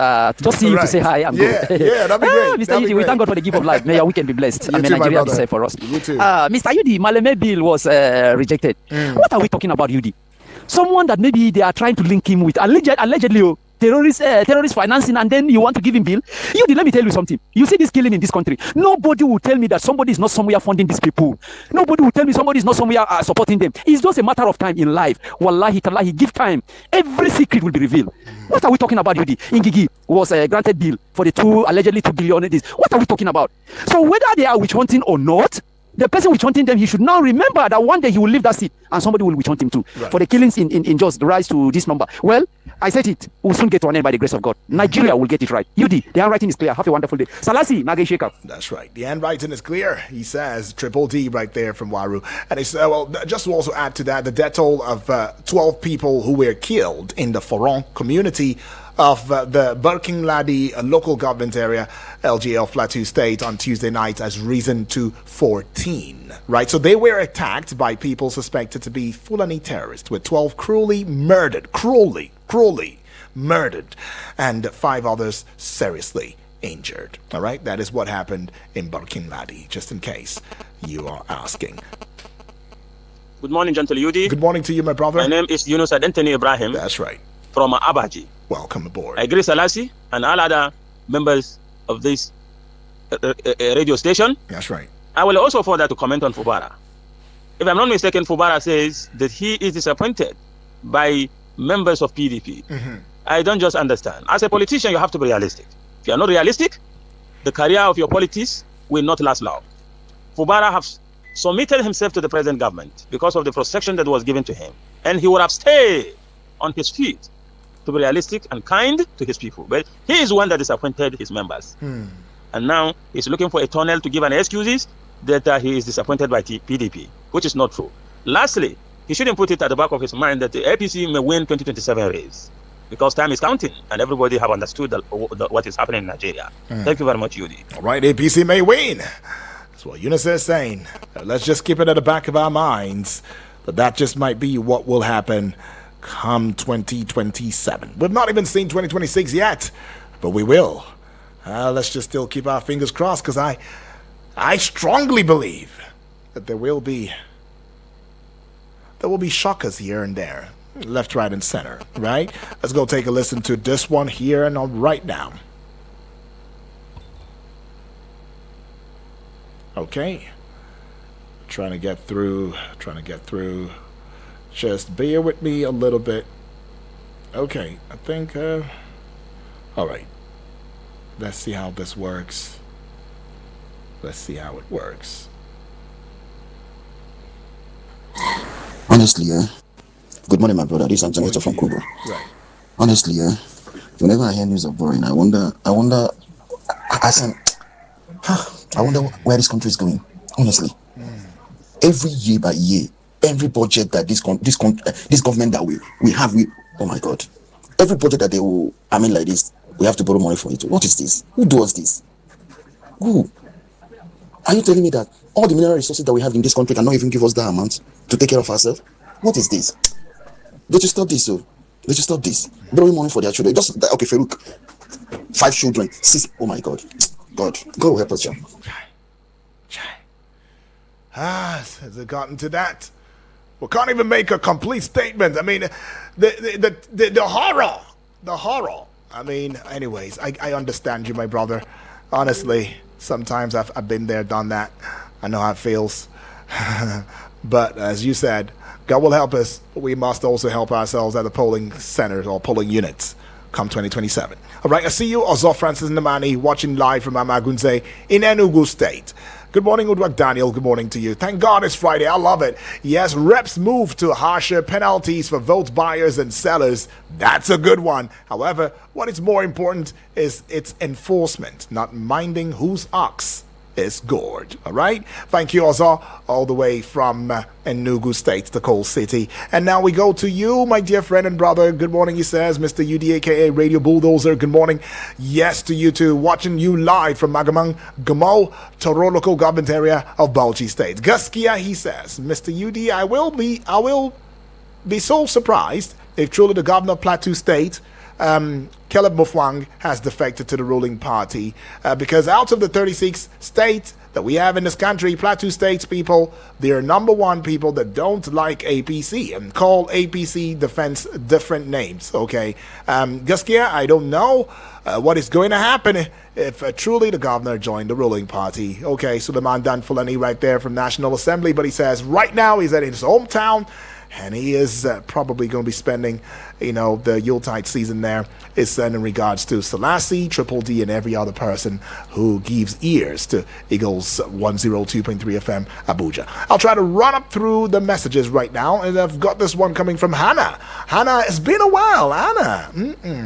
Just see you to say hi. I'm good. Yeah, that'd be great. Mr. Yudi, we thank God for the gift of life. May your weekend be blessed. I mean, Nigeria deserve for us. You too. Mr. Yudi, Maleme bill was rejected. What are we talking about, Yudi? Someone that maybe they are trying to link him with allegedly terrorist financing, and then you want to give him bill. Let me tell you something. You see this killing in this country. Nobody will tell me that somebody is not somewhere funding these people. Nobody will tell me somebody is not somewhere supporting them. It's just a matter of time in life. Wallahi, tallahi, give time. Every secret will be revealed. What are we talking about, Yudi? Ngigi was granted bill for the allegedly 2 billion. What are we talking about? So whether they are witch hunting or not, the person witch hunting them, he should now remember that one day he will leave that seat and somebody will witch hunt him too. Right. For the killings in just the rise to this number. Well, I said it. We'll soon get to an end by the grace of God. Nigeria will get it right. Yudi, the handwriting is clear. Have a wonderful day. Salasi, Nage Sheka. That's right. The handwriting is clear. He says, Triple D right there from Waru. And it's, just to also add to that, the death toll of 12 people who were killed in the Foron community of the Barking-Ladi local government area, LGA of Plateau State, on Tuesday night has risen to 14. Right, so they were attacked by people suspected to be Fulani terrorists, with 12 cruelly murdered, and 5 others seriously injured. All right, that is what happened in Barking-Ladi, just in case you are asking. Good morning, Gentle Yudi. Good morning to you, my brother. My name is Yunus Adentani Ibrahim. That's right. From Abaji. Welcome aboard. I greet Selassie and all other members of this radio station. That's right. I will also further to comment on Fubara. If I'm not mistaken, Fubara says that he is disappointed by members of PDP. I don't just understand. As a politician, you have to be realistic. If you are not realistic, the career of your politics will not last long. Fubara has submitted himself to the present government because of the protection that was given to him, and he would have stayed on his feet to be realistic and kind to his people. But he is one that disappointed his members, and now he's looking for a tunnel to give an excuses that he is disappointed by PDP, which is not true. Lastly, he shouldn't put it at the back of his mind that the APC may win 2027 race, because time is counting and everybody have understood what is happening in Nigeria. Thank you very much, Yudi. All right, APC may win. That's what Eunice is saying. Let's just keep it at the back of our minds that just might be what will happen come 2027. We've not even seen 2026 yet, but we will. Let's just still keep our fingers crossed, because I strongly believe that there will be shockers here and there, left, right, and center, right? Let's go take a listen to this one here and right now. Okay. Trying to get through. Just bear with me a little bit. Okay, I think, all right. Let's see how this works. Let's see how it works. Honestly, good morning, my brother. This is Antonio from Kubo. Right. Honestly, whenever I hear news of boring, I wonder where this country is going. Honestly, every year by year, every budget that this government that we have, oh my God, every budget that they will, like this, we have to borrow money for it. What is this? Who does this? Who? Are you telling me that all the mineral resources that we have in this country cannot even give us that amount to take care of ourselves? What is this? They should stop this, so they should stop this. Borrowing money for their children. Just okay, Farouk, 5 children, 6. Oh my God, God help us, John. Has it gotten to that? We can't even make a complete statement. I mean, the horror. I mean, anyways, I understand you, my brother. Honestly, sometimes I've been there, done that. I know how it feels. But as you said, God will help us. We must also help ourselves at the polling centers or polling units come 2027. All right, I see you, Ozo Francis Namani, watching live from Amagunze in Enugu State. Good morning, Udwak Daniel. Good morning to you. Thank God it's Friday. I love it. Yes, reps move to harsher penalties for vote buyers and sellers. That's a good one. However, what is more important is its enforcement, not minding whose ox is gored. All right. Thank you, Ozo, all the way from Enugu State, the coal city. And now we go to you, my dear friend and brother. Good morning, he says, Mr. UD, aka Radio Bulldozer. Good morning. Yes to you too. Watching you live from Magamang, Gamo, Toro local government area of Bauchi State. Gaskia, he says, Mr. UD, I will be so surprised if truly the governor of Plateau State, Caleb Mufwang, has defected to the ruling party, because out of the 36 states that we have in this country, Plateau State's people, they're number one people that don't like APC and call APC defense different names. Okay, Gaskia, I don't know what is going to happen if truly the governor joined the ruling party. Okay, Suleiman Dan Fulani right there from National Assembly, but he says right now he's at his hometown, and he is probably going to be spending, the Yuletide season there. Is in regards to Selassie, Triple D, and every other person who gives ears to Eagles 102.3 FM Abuja. I'll try to run up through the messages right now, and I've got this one coming from Hannah. Hannah, it's been a while, Hannah.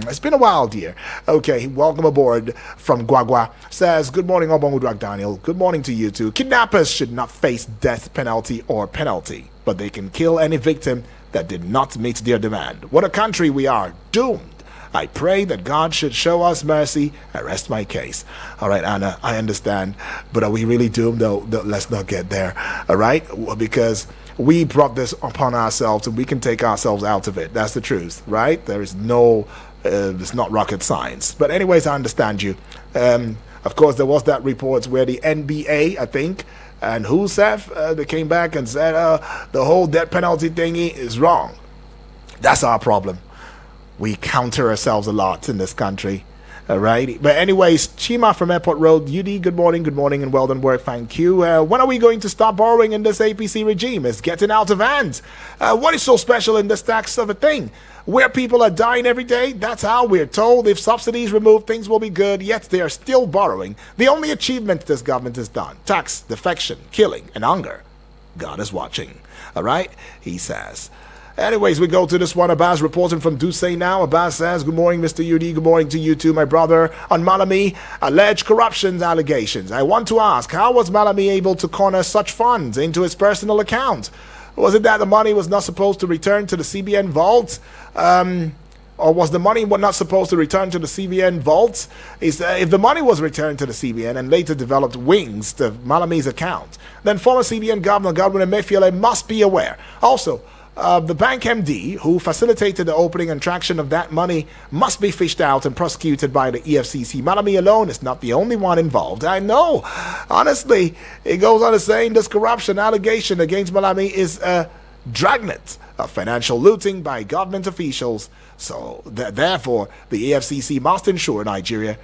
It's been a while, dear. Okay, welcome aboard from Guagua. Says, good morning, Obongudrak Daniel. Good morning to you too. Kidnappers should not face death penalty or penalty, but they can kill any victim that did not meet their demand. What a country we are, doomed. I pray that God should show us mercy. I rest my case. All right, Anna, I understand. But are we really doomed? No, let's not get there. All right? Because we brought this upon ourselves and we can take ourselves out of it. That's the truth, right? There is no, it's not rocket science. But anyways, I understand you. Of course, there was that report where the NBA, I think, and Husef, they came back and said the whole death penalty thingy is wrong. That's our problem. We counter ourselves a lot in this country. All right. But anyways, Chima from Airport Road, UD, good morning, and well done work. Thank you. When are we going to stop borrowing in this APC regime? It's getting out of hand. What is so special in this tax of a thing? Where people are dying every day, that's how we're told. If subsidies removed, things will be good, yet they are still borrowing. The only achievement this government has done, tax, defection, killing, and hunger. God is watching. All right, he says. Anyways, we go to this one. Abbas reporting from Dusay now. Abbas says, good morning, Mr. UD. Good morning to you too, my brother. On Malami, alleged corruption allegations. I want to ask, how was Malami able to corner such funds into his personal account? Was it that the money was not supposed to return to the CBN vault? Or was the money not supposed to return to the CBN vaults? If the money was returned to the CBN and later developed wings to Malami's account, then former CBN Governor Godwin Emefiele must be aware. Also, the bank MD who facilitated the opening and traction of that money must be fished out and prosecuted by the EFCC. Malami alone is not the only one involved. I know. Honestly, it goes on to saying this corruption allegation against Malami is a dragnet of financial looting by government officials. So therefore, the EFCC must ensure Nigeria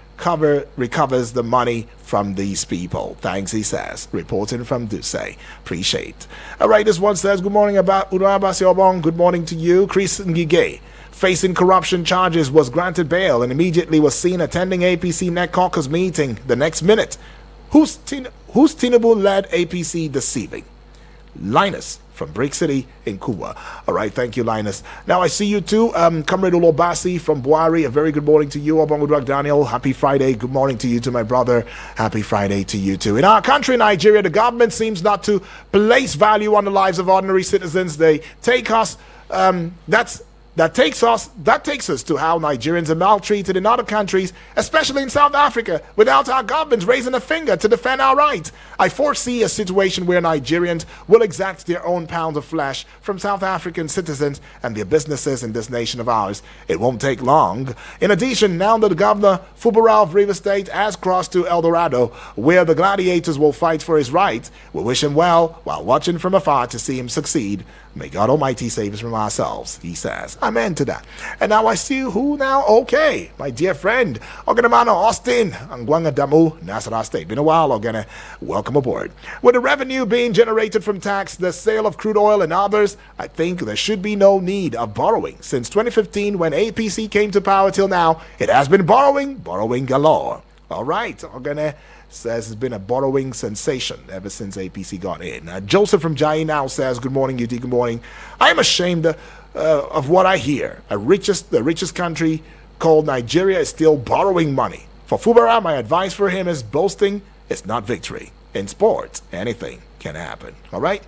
recovers the money from these people. Thanks, he says. Reporting from Dusay. Appreciate. All right, this one says, good morning about Urabasi Obong. Good morning to you. Chris Ngige, facing corruption charges, was granted bail and immediately was seen attending APC NEC caucus meeting the next minute. Who's Tinubu-led APC deceiving? Linus from Brick City in Cuba. All right, thank you, Linus. Now I see you too, Comrade Olobasi from Buari. A very good morning to you, Obongudrak Daniel. Happy Friday. Good morning to you too, my brother. Happy Friday to you too. In our country, Nigeria, the government seems not to place value on the lives of ordinary citizens. They take us. That takes us to how Nigerians are maltreated in other countries, especially in South Africa, without our governments raising a finger to defend our rights. I foresee a situation where Nigerians will exact their own pound of flesh from South African citizens and their businesses in this nation of ours. It won't take long. In addition, now that the governor, Fubara of Rivers State, has crossed to El Dorado, where the gladiators will fight for his rights, we wish him well while watching from afar to see him succeed. May God Almighty save us from ourselves, he says. Amen to that. And now I see who now? Okay, my dear friend, Oganamano Austin, Angwanga Damu, Nassau State. Been a while, Ogana. Welcome aboard. With the revenue being generated from tax, the sale of crude oil and others, I think there should be no need of borrowing. Since 2015, when APC came to power till now, it has been borrowing galore. All right, Ogana says it's been a borrowing sensation ever since APC got in. Joseph from Jai now says, good morning, UD, good morning. I am ashamed of what I hear. The richest country called Nigeria is still borrowing money. For Fubara, my advice for him is boasting is not victory. In sports, anything can happen. All right?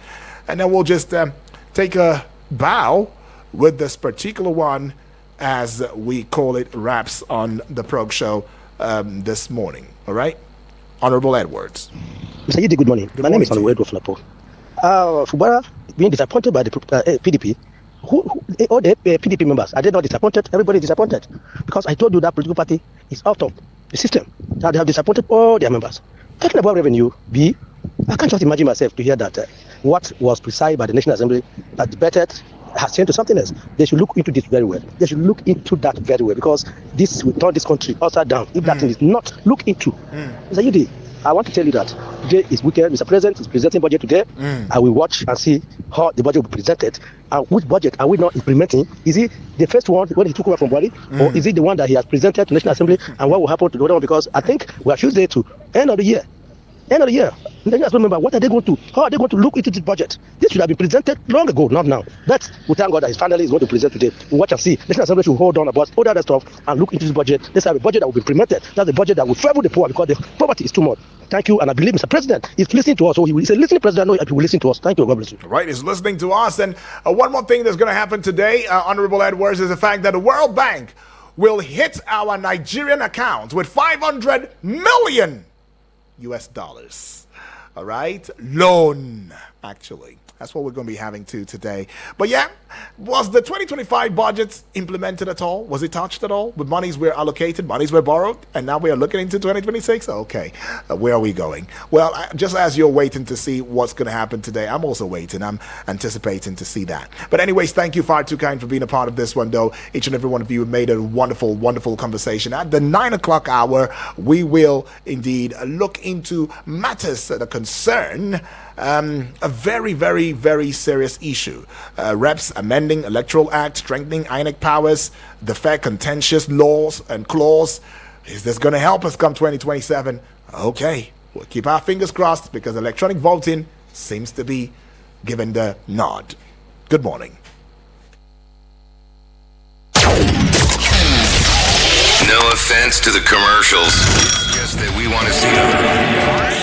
And then we'll just take a bow with this particular one, as we call it, wraps on the Prog Show this morning. All right? Honorable Edwards. Mr. Yidi, good morning. My name is Honorable Edward Flapo. Fubara being disappointed by the PDP. All the PDP members, are they not disappointed? Everybody is disappointed. Because I told you that political party is out of the system. That they have disappointed all their members. Talking about revenue, I can't just imagine myself to hear that what was presided by the National Assembly that debated has changed to something else. They should look into this very well. They should look into that very well, because this will turn this country upside down if that thing is not looked into. Mr. Yudi, I want to tell you that today is weekend. Mr. President is presenting budget today. I will watch and see how the budget will be presented and which budget are we not implementing. Is it the first one when he took over from Buhari, or is it the one that he has presented to National Assembly, and what will happen to the other one? Because I think we are Tuesday to end of the year. Let's remember, what are they going to? How are they going to look into this budget? This should have been presented long ago, not now. But we thank God that finally is going to present today. We watch and see. National Assembly should hold on about all the other stuff and look into this budget. Let's have a budget that will be implemented. That's the budget that will favor the poor, because the poverty is too much. Thank you, and I believe Mr. President is listening to us. So he's a listening president. No, he will listen to us. Thank you. God bless you. Right, he's listening to us. And one more thing that's going to happen today, Honorable Edwards, is the fact that the World Bank will hit our Nigerian account with $500 million. All right? Loan, actually. That's what we're going to be having today. But yeah, was the 2025 budget implemented at all? Was it touched at all? With monies were allocated, monies were borrowed, and now we are looking into 2026? Okay, where are we going? Well, just as you're waiting to see what's going to happen today, I'm also waiting. I'm anticipating to see that. But anyways, thank you far too kind for being a part of this one, though. Each and every one of you made a wonderful, wonderful conversation. At the 9 o'clock hour, we will indeed look into matters that concern a very, very, very serious issue. Reps amending Electoral Act, strengthening INEC powers, the fair contentious laws and clause. Is this going to help us come 2027? Okay, we'll keep our fingers crossed because electronic voting seems to be given the nod. Good morning. No offense to the commercials, just that we want to see them.